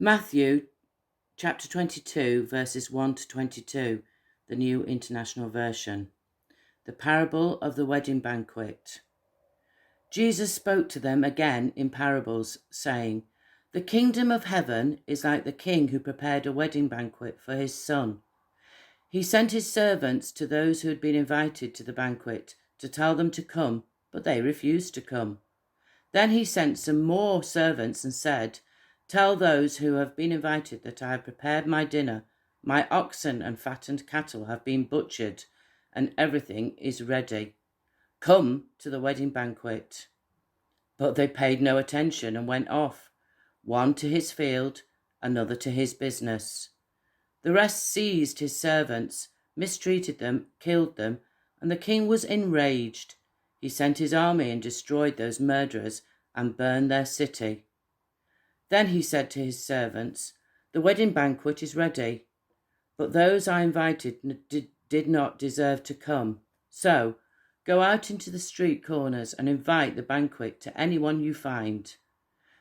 Matthew chapter 22, verses 1 to 22, the New International Version. The parable of the wedding banquet. Jesus spoke to them again in parables, saying, "The kingdom of heaven is like the king who prepared a wedding banquet for his son. He sent his servants to those who had been invited to the banquet to tell them to come, but they refused to come. Then he sent some more servants and said, 'Tell those who have been invited that I have prepared my dinner. My oxen and fattened cattle have been butchered, and everything is ready. Come to the wedding banquet.' But they paid no attention and went off, one to his field, another to his business. The rest seized his servants, mistreated them, killed them, and the king was enraged. He sent his army and destroyed those murderers and burned their city. Then he said to his servants, 'The wedding banquet is ready, but those I invited did not deserve to come. So go out into the street corners and invite the banquet to anyone you find.'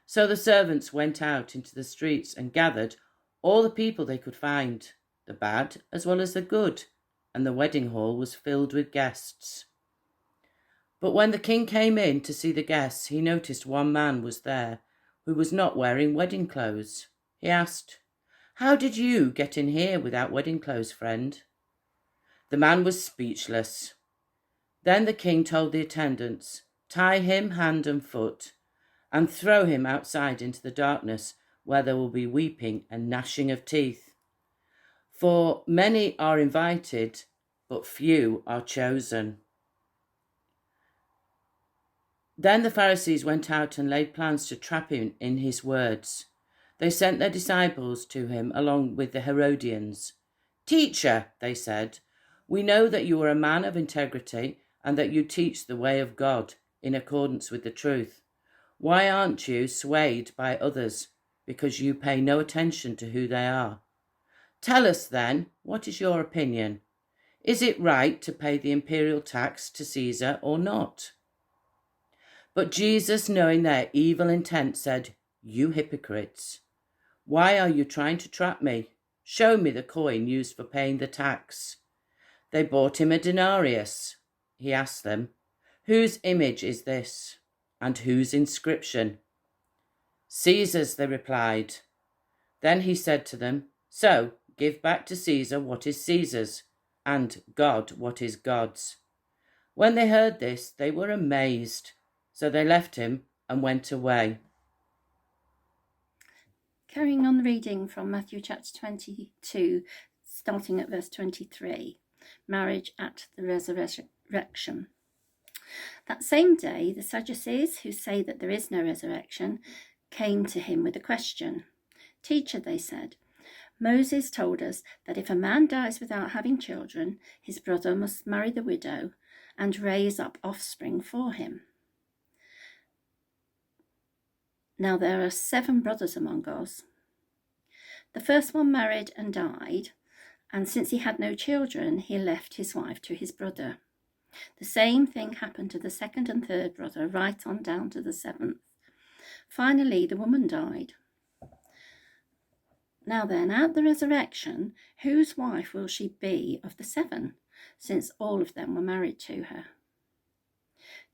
So the servants went out into the streets and gathered all the people they could find, the bad as well as the good, and the wedding hall was filled with guests. But when the king came in to see the guests, he noticed one man was there who was not wearing wedding clothes. He asked, 'How did you get in here without wedding clothes, friend?' The man was speechless. Then the king told the attendants, 'Tie him hand and foot and throw him outside into the darkness, where there will be weeping and gnashing of teeth. For many are invited, but few are chosen.' Then the Pharisees went out and laid plans to trap him in his words. They sent their disciples to him along with the Herodians. 'Teacher,' they said, 'we know that you are a man of integrity and that you teach the way of God in accordance with the truth. Why aren't you swayed by others, because you pay no attention to who they are? Tell us then, what is your opinion? Is it right to pay the imperial tax to Caesar or not?' But Jesus, knowing their evil intent, said, 'You hypocrites! Why are you trying to trap me? Show me the coin used for paying the tax.' They brought him a denarius. He asked them, 'Whose image is this, and whose inscription?' 'Caesar's,' they replied. Then he said to them, 'So give back to Caesar what is Caesar's, and God what is God's.' When they heard this, they were amazed. So they left him and went away." Carrying on reading from Matthew chapter 22, starting at verse 23, marriage at the resurrection. That same day, the Sadducees, who say that there is no resurrection, came to him with a question. "Teacher," they said, "Moses told us that if a man dies without having children, his brother must marry the widow and raise up offspring for him. Now there are 7 brothers among us. The first one married and died, and since he had no children, he left his wife to his brother. The same thing happened to the second and third brother, right on down to the 7th. Finally, the woman died. Now then, at the resurrection, whose wife will she be of the 7, since all of them were married to her?"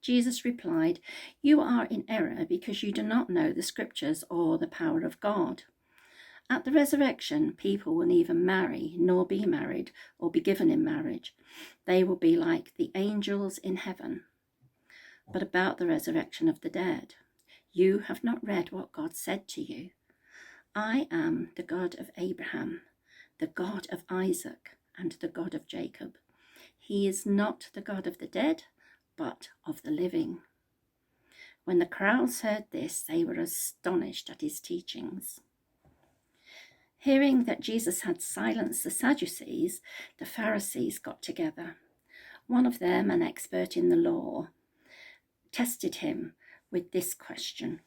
Jesus replied, "You are in error because you do not know the scriptures or the power of God. At the resurrection, people will neither marry nor be married or be given in marriage. They will be like the angels in heaven. But about the resurrection of the dead, you have not read what God said to you. I am the God of Abraham, the God of Isaac, and the God of Jacob. He is not the God of the dead, but of the living." When the crowds heard this, they were astonished at his teachings. Hearing that Jesus had silenced the Sadducees, the Pharisees got together. One of them, an expert in the law, tested him with this question: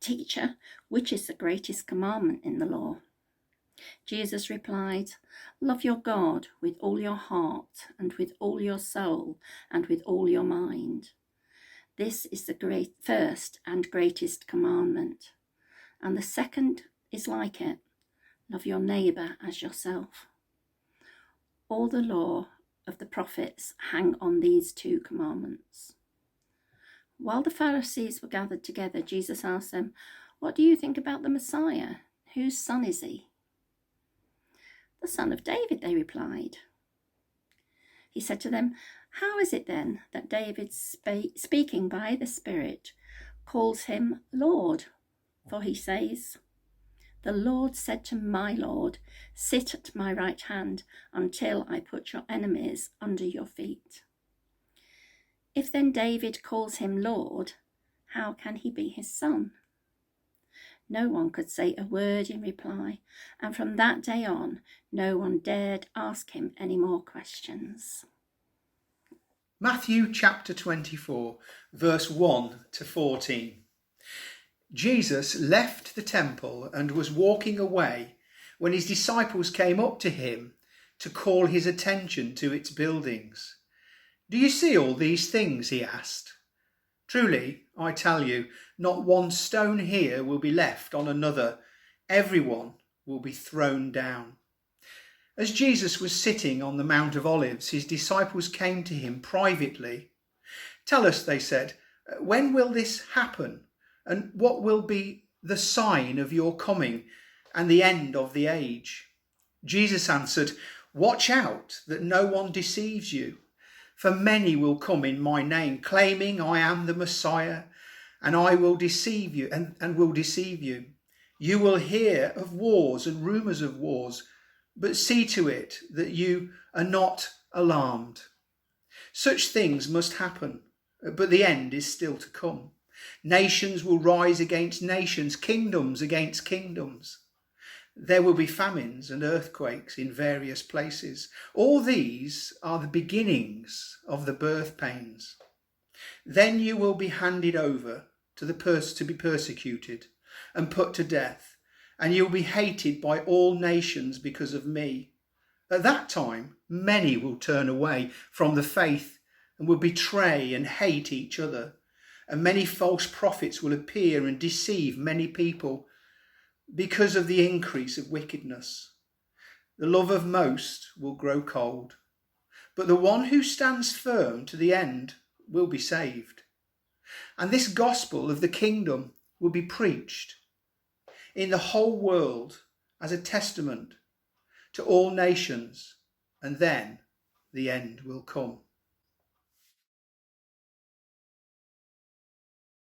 "Teacher, which is the greatest commandment in the law?" Jesus replied, "Love your God with all your heart and with all your soul and with all your mind. This is the first and greatest commandment. And the second is like it. Love your neighbour as yourself. All the law of the prophets hang on these two commandments. While the Pharisees were gathered together, Jesus asked them, "What do you think about the Messiah? Whose son is he?" "The son of David," they replied. He said to them, "How is it then that David, speaking by the Spirit, calls him Lord? For he says, 'The Lord said to my Lord, sit at my right hand until I put your enemies under your feet.' If then David calls him Lord, how can he be his son?" No one could say a word in reply, and from that day on, no one dared ask him any more questions. Matthew chapter 24, verse 1 to 14. Jesus left the temple and was walking away when his disciples came up to him to call his attention to its buildings. "Do you see all these things?" he asked. "Truly, I tell you, not one stone here will be left on another. Everyone will be thrown down." As Jesus was sitting on the Mount of Olives, his disciples came to him privately. "Tell us," they said, "when will this happen? And what will be the sign of your coming and the end of the age?" Jesus answered, "Watch out that no one deceives you. For many will come in my name, claiming I am the Messiah, and I will deceive you and will deceive you. You will hear of wars and rumours of wars, but see to it that you are not alarmed. Such things must happen, but the end is still to come. Nations will rise against nations, kingdoms against kingdoms. There will be famines and earthquakes in various places. All these are the beginnings of the birth pains. Then you will be handed over to be persecuted and put to death, and you will be hated by all nations because of me. At that time, many will turn away from the faith and will betray and hate each other, and many false prophets will appear and deceive many people. Because of the increase of wickedness, the love of most will grow cold, but the one who stands firm to the end will be saved. And this gospel of the kingdom will be preached in the whole world as a testament to all nations, and then the end will come."